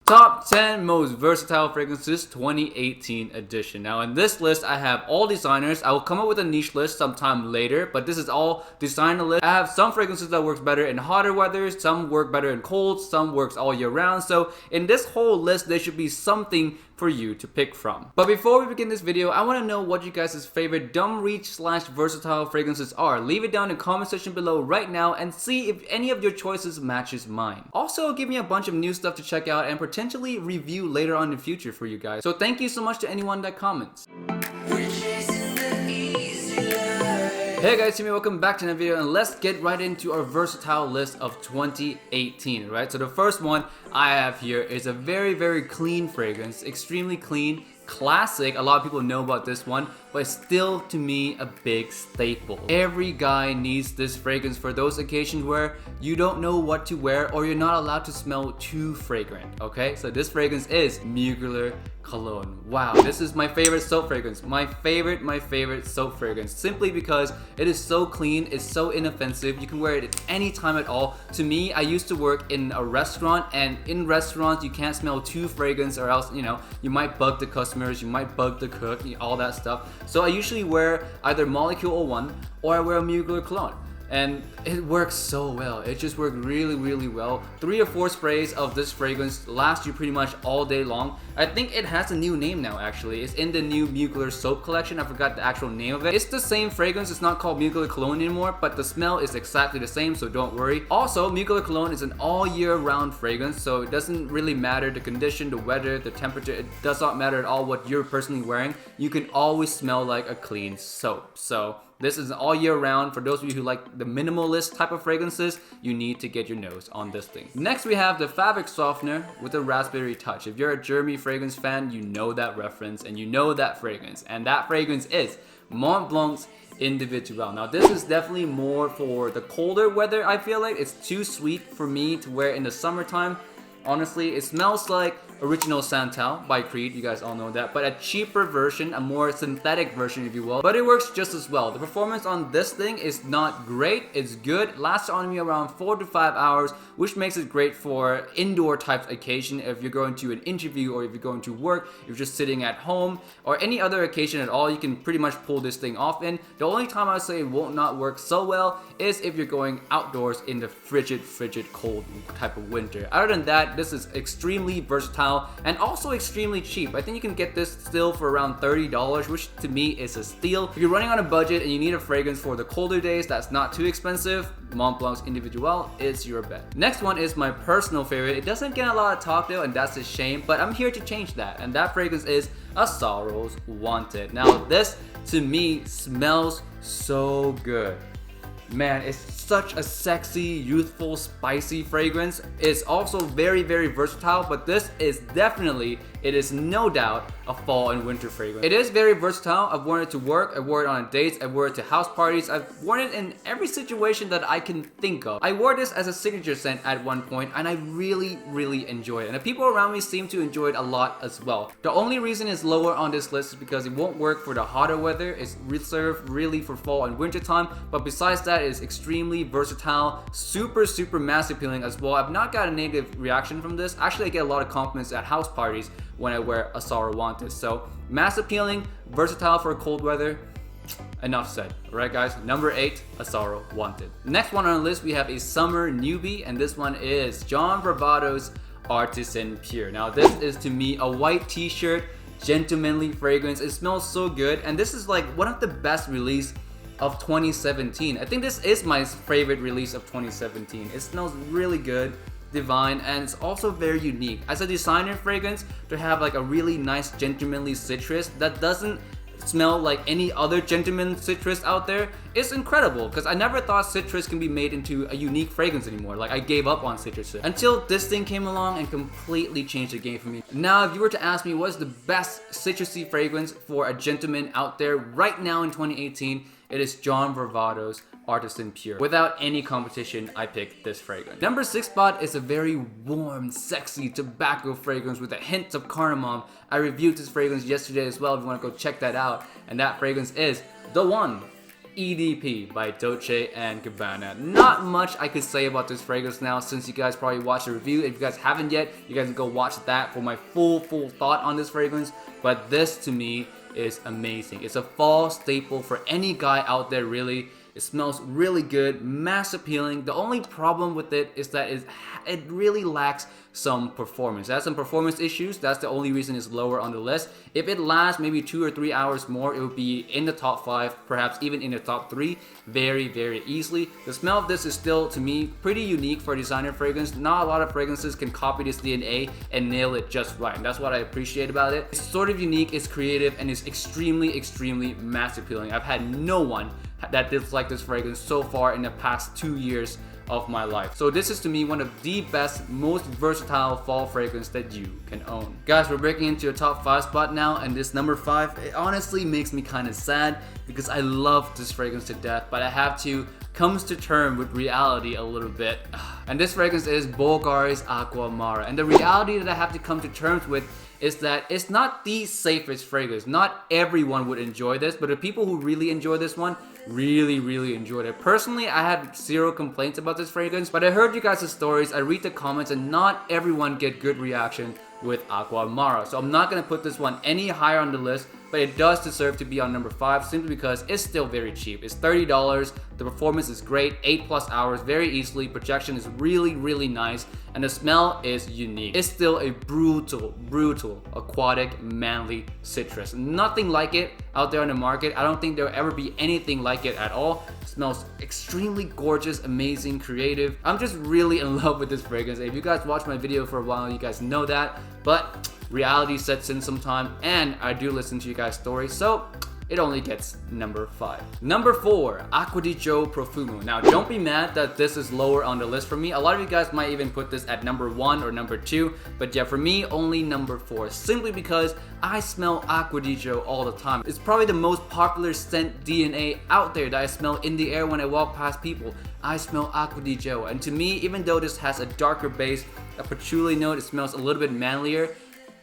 Top 10 most versatile fragrances 2018 edition. Now in this list I have all designers. I will come up with a niche list sometime later, but this is all designer list. I have some fragrances that works better in hotter weather, some work better in cold, some works all year round. So in this whole list there should be something for you to pick from. But before we begin this video, I want to know what you guys' favorite dumb reach / versatile fragrances are. Leave it down in the comment section below right now and see if any of your choices matches mine. Also give me a bunch of new stuff to check out and potentially review later on in the future for you guys. So thank you so much to anyone that comments. Hey guys, it's me, welcome back to another video, and let's get right into our versatile list of 2018, right? So the first one I have here is a very clean fragrance, extremely clean, classic. A lot of people know about this one, but it's still to me a big staple. Every guy needs this fragrance for those occasions where you don't know what to wear or you're not allowed to smell too fragrant, okay? So this fragrance is Mugler Cologne. Wow, this is my favorite soap fragrance. My favorite soap fragrance, simply because it is so clean, it's so inoffensive. You can wear it at any time at all. To me, I used to work in a restaurant, and in restaurants you can't smell too fragrance or else, you know, you might bug the customers, you might bug the cook, all that stuff. So I usually wear either Molecule 01 or I wear a Mugler Cologne. And it works so well. It just worked really well. 3 or 4 sprays of this fragrance last you pretty much all day long. I think it has a new name now actually. It's in the new Mugler soap collection. I forgot the actual name of it. It's the same fragrance. It's not called Mugler Cologne anymore, but the smell is exactly the same, so don't worry. Also, Mugler Cologne is an all year round fragrance, so it doesn't really matter the condition, the weather, the temperature. It does not matter at all what you're personally wearing. You can always smell like a clean soap. So this is all year round. For those of you who like the minimalist type of fragrances, you need to get your nose on this thing. Next we have the fabric softener with a raspberry touch. If you're a Jeremy fragrance fan, you know that reference and you know that fragrance. And that fragrance is Mont Blanc's Individual. Now this is definitely more for the colder weather. I feel like it's too sweet for me to wear in the summertime. Honestly, it smells like Original Santal by Creed, you guys all know that, but a cheaper version, a more synthetic version if you will, but it works just as well. The performance on this thing is not great, it's good, lasts on me around 4 to 5 hours, which makes it great for indoor type occasion. If you're going to an interview or if you're going to work, if you're just sitting at home or any other occasion at all, you can pretty much pull this thing off in. The only time I would say it won't not work so well is if you're going outdoors in the frigid cold type of winter. Other than that, this is extremely versatile and also extremely cheap. I think you can get this still for around $30, which to me is a steal. If you're running on a budget and you need a fragrance for the colder days that's not too expensive, Mont Blanc's Individual is your bet. Next one is my personal favorite. It doesn't get a lot of talk though, and that's a shame, but I'm here to change that, and that fragrance is A Sorrow's Wanted. Now this to me smells so good. Man, it's such a sexy, youthful, spicy fragrance. It's also very versatile, but this is definitely, it is no doubt a fall and winter fragrance. It is very versatile. I've worn it to work, I've worn it on dates, I've worn it to house parties, I've worn it in every situation that I can think of. I wore this as a signature scent at one point and I really enjoy it. And the people around me seem to enjoy it a lot as well. The only reason it's lower on this list is because it won't work for the hotter weather. It's reserved really for fall and winter time, but besides that, it's extremely versatile, super mass appealing as well. I've not got a negative reaction from this. Actually, I get a lot of compliments at house parties when I wear A Sorrow Wanted. So mass appealing, versatile for cold weather. Enough said. Alright guys, number 8, A Sorrow Wanted. Next one on the list we have a summer newbie, and this one is John Bravado's Artisan Pure. Now this is to me a white t-shirt, gentlemanly fragrance. It smells so good, and this is like one of the best release of 2017. I think this is my favorite release of 2017. It smells really good, divine, and it's also very unique. As a designer fragrance, to have like a really nice gentlemanly citrus that doesn't smell like any other gentleman citrus out there is incredible, because I never thought citrus can be made into a unique fragrance anymore. Like I gave up on citrus until this thing came along and completely changed the game for me. Now if you were to ask me what is the best citrusy fragrance for a gentleman out there right now in 2018, it is John Bravado's Artisan Pure. Without any competition, I picked this fragrance. Number 6 spot is a very warm, sexy tobacco fragrance with a hint of cardamom. I reviewed this fragrance yesterday as well if you want to go check that out. And that fragrance is the one, EDP by Dolce & Gabbana. Not much I could say about this fragrance now, since you guys probably watched the review. If you guys haven't yet, you guys can go watch that for my full thought on this fragrance. But this to me is amazing. It's a fall staple for any guy out there, really. It smells really good, mass appealing. The only problem with it is that it really lacks some performance. It has some performance issues. That's the only reason it's lower on the list. If it lasts maybe 2 or 3 hours more, it would be in the top 5, perhaps even in the top 3 very easily. The smell of this is still, to me, pretty unique for a designer fragrance. Not a lot of fragrances can copy this DNA and nail it just right, and that's what I appreciate about it. It's sort of unique, it's creative, and it's extremely mass appealing. I've had no one that disliked this fragrance so far in the past 2 years of my life. So this is to me one of the best, most versatile fall fragrance that you can own. Guys, we're breaking into a top 5 spot now, and this number 5, it honestly makes me kind of sad because I love this fragrance to death, but I have to comes to terms with reality a little bit. And this fragrance is Bulgari's Aqua Mara. And the reality that I have to come to terms with is that it's not the safest fragrance. Not everyone would enjoy this, but the people who really enjoy this one really enjoyed it. Personally, I had 0 complaints about this fragrance, but I heard you guys' stories, I read the comments, and not everyone get good reaction with Aqua Mara. So I'm not gonna put this one any higher on the list, but it does deserve to be on number 5 simply because it's still very cheap. It's $30. The performance is great, 8+ hours very easily. Projection is really nice, and the smell is unique. It's still a brutal aquatic manly citrus. Nothing like it out there on the market. I don't think there'll ever be anything like it at all. It smells extremely gorgeous, amazing, creative. I'm just really in love with this fragrance. If you guys watched my video for a while, you guys know that, but reality sets in sometime, and I do listen to you guys' stories, so it only gets number 5. Number 4, Aqua Dijo Profumo. Now, don't be mad that this is lower on the list for me. A lot of you guys might even put this at number 1 or number 2, but yeah, for me, only number 4, simply because I smell Aqua Dijo all the time. It's probably the most popular scent DNA out there that I smell in the air when I walk past people. I smell Aqua Dijo, and to me, even though this has a darker base, a patchouli note, it smells a little bit manlier.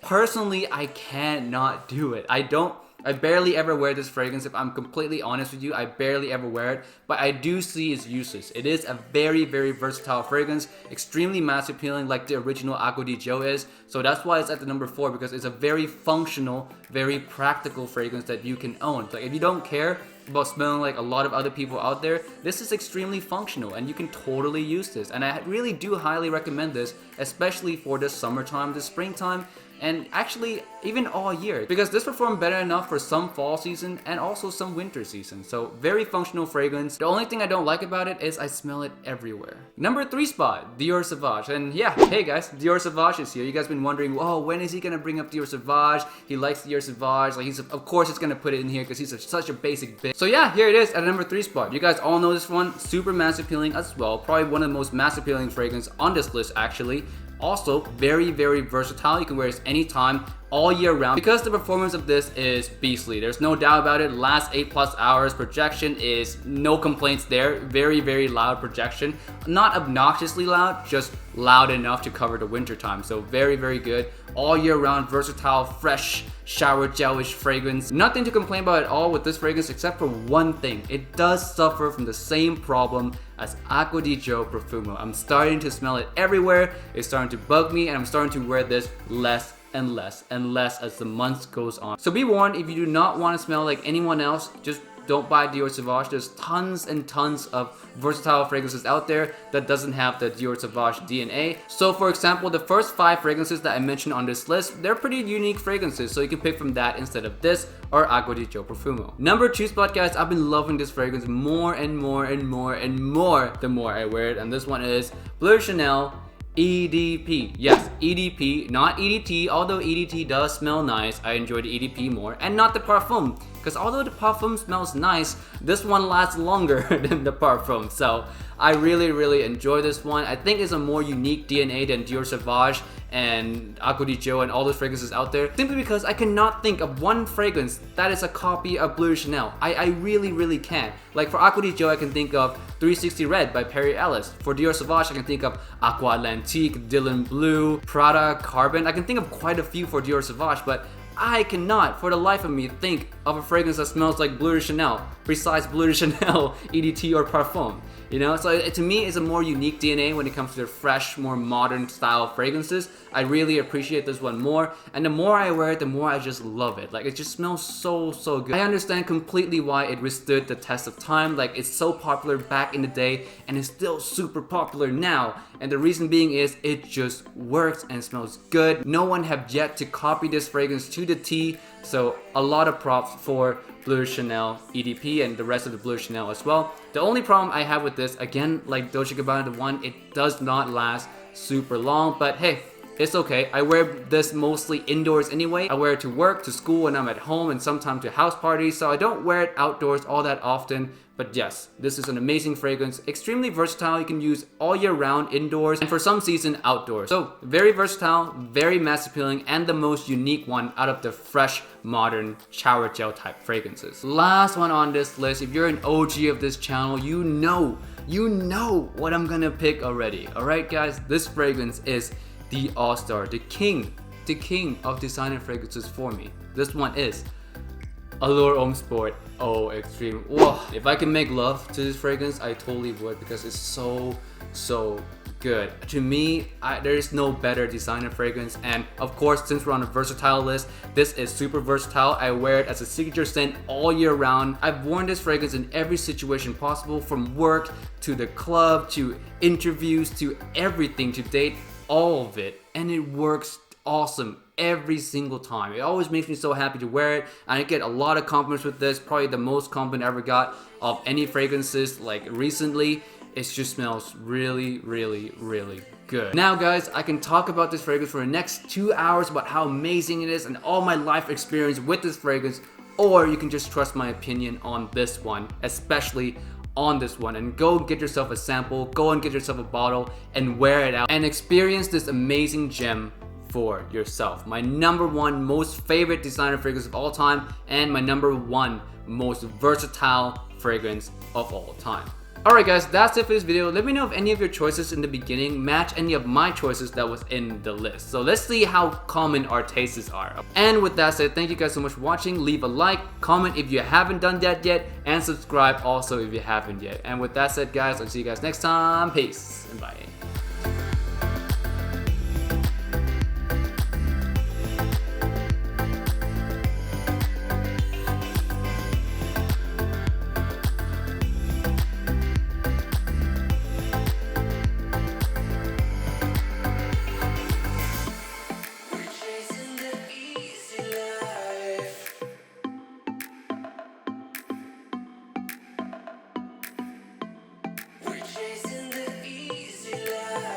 Personally, I cannot do it. I barely ever wear this fragrance. If I'm completely honest with you, I barely ever wear it, but I do see its uses. It is a very versatile fragrance, extremely mass appealing like the original Aqua Dijo is. So that's why it's at the number 4, because it's a very functional, very practical fragrance that you can own. Like if you don't care about smelling like a lot of other people out there, this is extremely functional and you can totally use this. And I really do highly recommend this, especially for the summertime, the springtime, and actually even all year, because this performed better enough for some fall season and also some winter season. So very functional fragrance. The only thing I don't like about it is I smell it everywhere. Number 3 spot, Dior Sauvage. And yeah, hey guys, Dior Sauvage is here. You guys been wondering, oh, when is he gonna bring up Dior Sauvage? He likes Dior Sauvage. Like of course he's gonna put it in here because he's such a basic bitch. So yeah, here it is at number 3 spot. You guys all know this one, super mass appealing as well. Probably one of the most mass appealing fragrance on this list actually. Also, very versatile. You can wear this anytime, all year round, because the performance of this is beastly. There's no doubt about it. Lasts 8+ hours. Projection is no complaints there. Very loud projection. Not obnoxiously loud, just loud enough to cover the winter time. So very good. All year round, versatile, fresh, shower gelish fragrance. Nothing to complain about at all with this fragrance except for one thing. It does suffer from the same problem as Aqua Dijo Profumo. I'm starting to smell it everywhere. It's starting to bug me, and I'm starting to wear this less and less as the months goes on. So be warned, if you do not want to smell like anyone else, just don't buy Dior Sauvage. There's tons and tons of versatile fragrances out there that doesn't have the Dior Sauvage DNA. So for example, the first 5 fragrances that I mentioned on this list, they're pretty unique fragrances, so you can pick from that instead of this or Aqua Dijo Profumo. Number 2 spot, guys, I've been loving this fragrance more and more the more I wear it, and this one is Bleu Chanel EDP. Yes, EDP, not EDT, although EDT does smell nice. I enjoy the EDP more, and not the Parfum, because although the Parfum smells nice, this one lasts longer than the Parfum. So I really enjoy this one. I think it's a more unique DNA than Dior Sauvage and Aqua Dijo and all those fragrances out there, simply because I cannot think of one fragrance that is a copy of Bleu Chanel. I really can't. Like for Aqua Dijo, I can think of 360 Red by Perry Ellis. For Dior Sauvage, I can think of Aqua Atlantique, Dylan Blue, Prada, Carbon. I can think of quite a few for Dior Sauvage, but I cannot for the life of me think of a fragrance that smells like Bleu de Chanel, besides Bleu de Chanel, EDT, or Parfum. You know, so to me, it's a more unique DNA when it comes to the fresh, more modern style fragrances. I really appreciate this one more, and the more I wear it, the more I just love it. Like, it just smells so good. I understand completely why it withstood the test of time. Like, it's so popular back in the day, and it's still super popular now. And the reason being is it just works and smells good. No one have yet to copy this fragrance to the T, so a lot of props for Bleu de Chanel EDP and the rest of the Bleu de Chanel as well. The only problem I have with this, again, like Dolce & Gabbana the one, it does not last super long, but hey, it's okay. I wear this mostly indoors anyway. I wear it to work, to school when I'm at home, and sometimes to house parties, so I don't wear it outdoors all that often. But yes, this is an amazing fragrance, extremely versatile. You can use all year round indoors and for some season outdoors. So very versatile, very mass appealing, and the most unique one out of the fresh, modern shower gel type fragrances. Last one on this list, if you're an OG of this channel, you know what I'm gonna pick already. Alright guys, this fragrance is the all-star, the king of designer fragrances for me. This one is Allure Homme Sport Eau Extreme. Whoa. If I can make love to this fragrance, I totally would, because it's so good. To me, there is no better designer fragrance, and of course, since we're on a versatile list, this is super versatile. I wear it as a signature scent all year round. I've worn this fragrance in every situation possible, from work to the club to interviews to everything, to date, all of it, and it works awesome every single time. It always makes me so happy to wear it, and I get a lot of compliments with this. Probably the most compliment I ever got of any fragrances like recently. It just smells really good. Now guys, I can talk about this fragrance for the next 2 hours about how amazing it is and all my life experience with this fragrance, or you can just trust my opinion on this one, especially on this one, and go get yourself a sample, go and get yourself a bottle and wear it out and experience this amazing gem for yourself. My #1 most favorite designer fragrance of all time, and my #1 most versatile fragrance of all time. Alright guys, that's it for this video. Let me know if any of your choices in the beginning match any of my choices that was in the list. So let's see how common our tastes are. And with that said, thank you guys so much for watching. Leave a like, comment if you haven't done that yet, and subscribe also if you haven't yet. And with that said guys, I'll see you guys next time. Peace and bye.